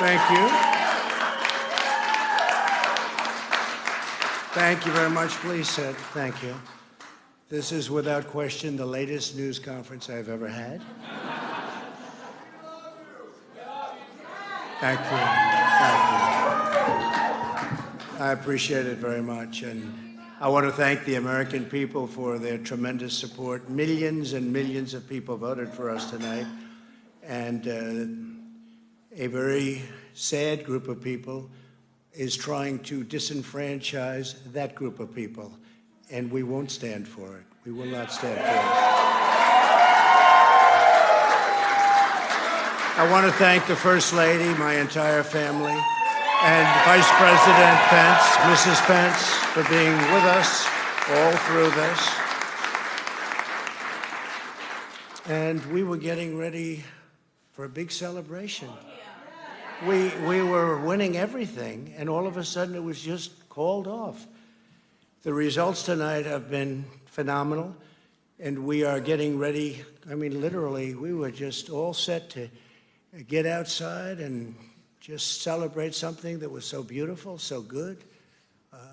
Thank you. Thank you very much. Please sit. Thank you. This is without question the latest news conference I've ever had. Thank you. Thank you. I appreciate it very much. And I want to thank the American people for their tremendous support. Millions and millions of people voted for us tonight. And a very sad group of people is trying to disenfranchise that group of people. And we won't stand for it. We will not stand for it. I want to thank the First Lady, my entire family, and Vice President Pence, Mrs. Pence, for being with us all through this. And we were getting ready for a big celebration. We were winning everything, and all of a sudden it was just called off. The results tonight have been phenomenal, and we are getting ready. I mean, literally, we were just all set to get outside and just celebrate something that was so beautiful, so good,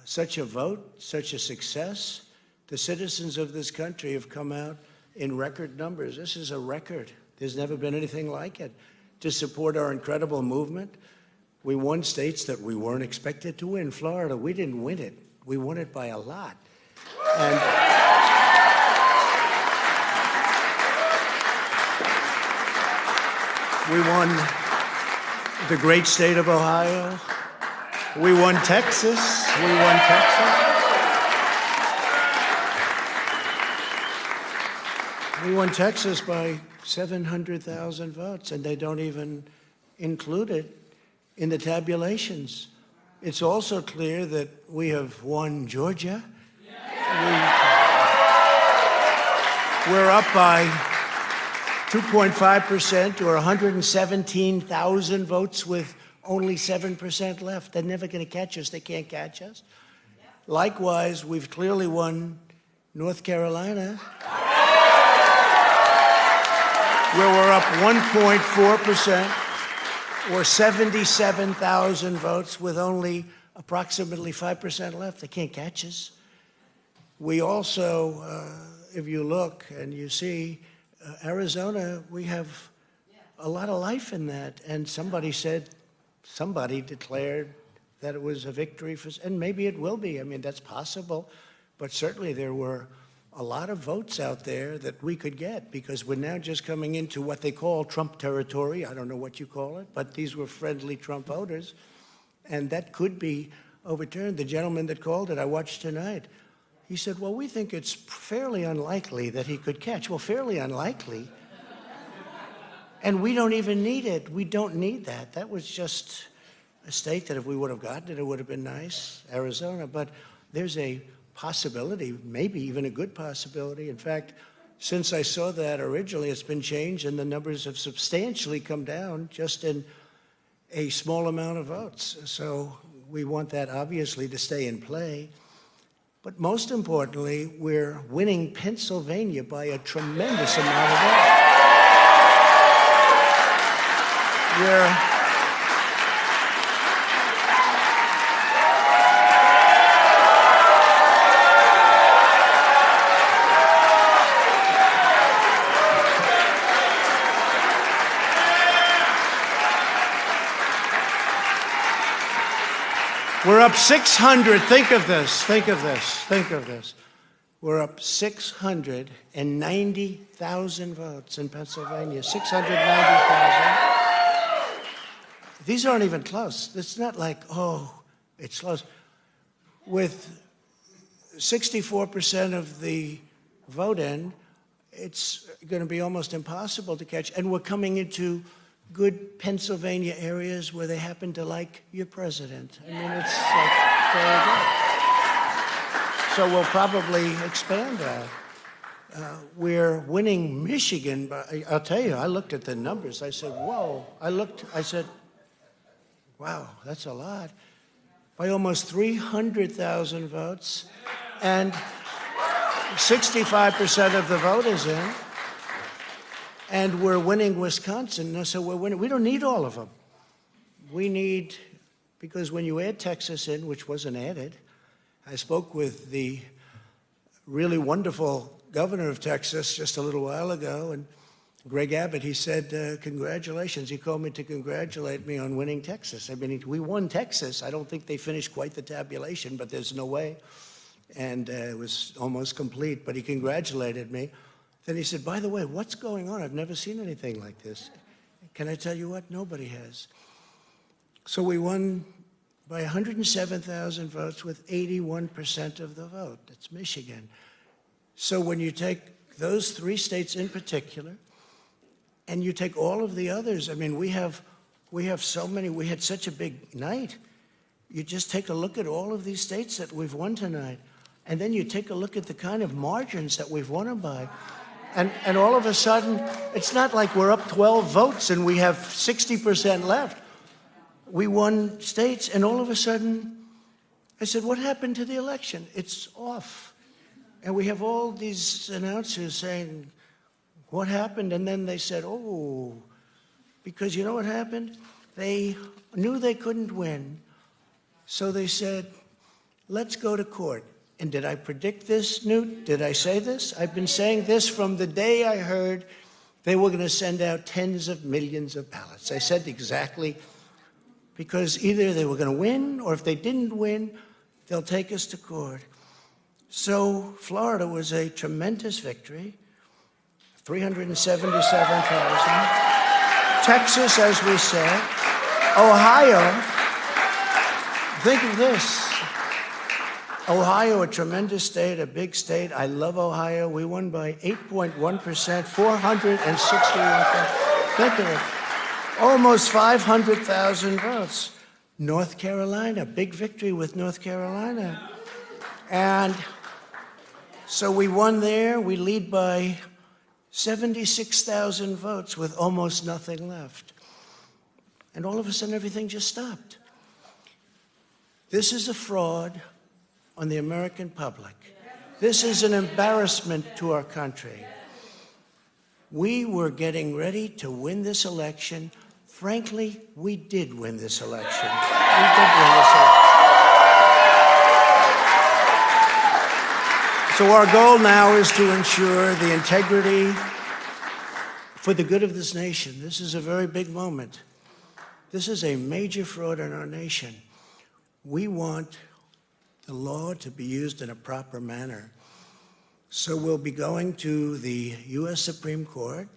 such a vote, such a success. The citizens of this country have come out in record numbers. This is a record. There's never been anything like it. To support our incredible movement. We won states that we weren't expected to win. Florida, we didn't win it. We won it by a lot. And we won the great state of Ohio. We won Texas. We won Texas. We won Texas by 700,000 votes, and they don't even include it in the tabulations. It's also clear that we have won Georgia. We're up by 2.5% or 117,000 votes with only 7% left. They're never going to catch us. They can't catch us. Likewise, we've clearly won North Carolina, where we're up 1.4% or 77,000 votes with only approximately 5% left. They can't catch us. We also, if you look and you see, Arizona, we have a lot of life in that. And somebody declared that it was a victory for, and maybe it will be. I mean, that's possible. But certainly there were a lot of votes out there that we could get because we're now just coming into what they call Trump territory. I don't know what you call it, but these were friendly Trump voters, and that could be overturned. The gentleman that called it, I watched tonight, he said, well, we think it's fairly unlikely that he could catch. Well, fairly unlikely. And we don't even need it. We don't need that. That was just a state that if we would have gotten it, it would have been nice, Arizona. But there's a possibility, maybe even a good possibility. In fact, since I saw that originally, it's been changed and the numbers have substantially come down just in a small amount of votes. So we want that obviously to stay in play. But most importantly, we're winning Pennsylvania by a tremendous amount of votes. We're up 600. Think of this. Think of this. Think of this. We're up 690,000 votes in Pennsylvania. 690,000. These aren't even close. It's not like, oh, it's close. With 64% of the vote in, it's going to be almost impossible to catch. And we're coming into good Pennsylvania areas where they happen to like your president. I mean, it's like very good. So we'll probably expand that. We're winning Michigan, but I'll tell you, I looked at the numbers. I said, whoa. I said, wow, that's a lot. By almost 300,000 votes, and 65% of the vote is in. And we're winning Wisconsin. So we're winning. We don't need all of them. we need, because when you add Texas in, which wasn't added, I spoke with the really wonderful governor of Texas just a little while ago, and Greg Abbott, he said, congratulations. He called me to congratulate me on winning Texas. I mean, we won Texas. I don't think they finished quite the tabulation, but there's no way. And it was almost complete, but he congratulated me. Then he said, by the way, what's going on? I've never seen anything like this. Can I tell you what? Nobody has. So we won by 107,000 votes with 81% of the vote. That's Michigan. So when you take those 3 states in particular, and you take all of the others, I mean, we have so many, we had such a big night. You just take a look at all of these states that we've won tonight, and then you take a look at the kind of margins that we've won them by. And all of a sudden, it's not like we're up 12 votes and we have 60% left. We won states, and all of a sudden, I said, what happened to the election? It's off. And we have all these announcers saying, what happened? And then they said, oh, because you know what happened? They knew they couldn't win. So they said, let's go to court. And did I predict this, Newt? Did I say this? I've been saying this from the day I heard they were going to send out tens of millions of ballots. I said exactly, because either they were going to win, or if they didn't win, they'll take us to court. So Florida was a tremendous victory, 377,000. Texas, as we said. Ohio, think of this. Ohio, a tremendous state, a big state. I love Ohio. We won by 8.1%, 461,000. Think of it. Almost 500,000 votes. North Carolina, big victory with North Carolina. And so we won there. We lead by 76,000 votes with almost nothing left. And all of a sudden, everything just stopped. This is a fraud on the American public. This is an embarrassment to our country. We were getting ready to win this election. Frankly, we did win this election. We did win this election. So our goal now is to ensure the integrity for the good of this nation. This is a very big moment. This is a major fraud in our nation. We want the law to be used in a proper manner. So we'll be going to the U.S. Supreme Court.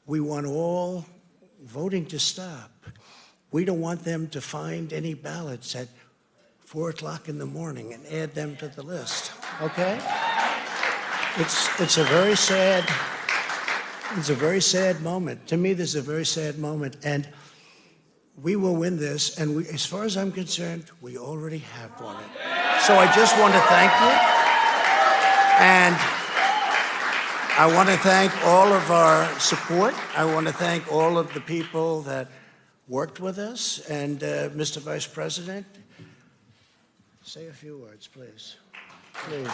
We want all voting to stop. We don't want them to find any ballots at 4 o'clock in the morning and add them to the list, okay? It's a very sad moment. To me, this is a very sad moment, and we will win this, and as far as I'm concerned, we already have won it. So I just want to thank you, and I want to thank all of our support. I want to thank all of the people that worked with us, and Mr. Vice President, say a few words, please. Please.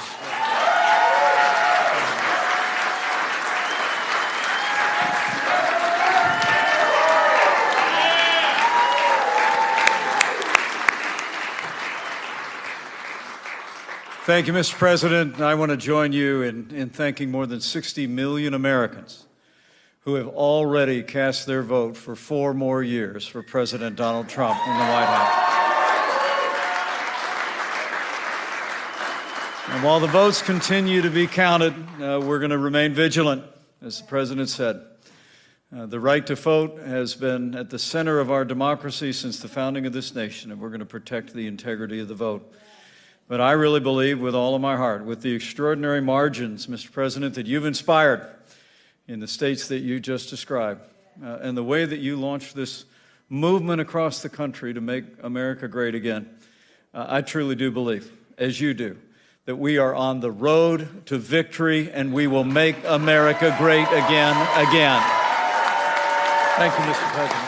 Thank you, Mr. President. I want to join you in thanking more than 60 million Americans who have already cast their vote for 4 more years for President Donald Trump in the White House. And while the votes continue to be counted, we're going to remain vigilant, as the President said. The right to vote has been at the center of our democracy since the founding of this nation, and we're going to protect the integrity of the vote. But I really believe with all of my heart, with the extraordinary margins, Mr. President, that you've inspired in the states that you just described, and the way that you launched this movement across the country to make America great again, I truly do believe, as you do, that we are on the road to victory and we will make America great again. Thank you, Mr. President.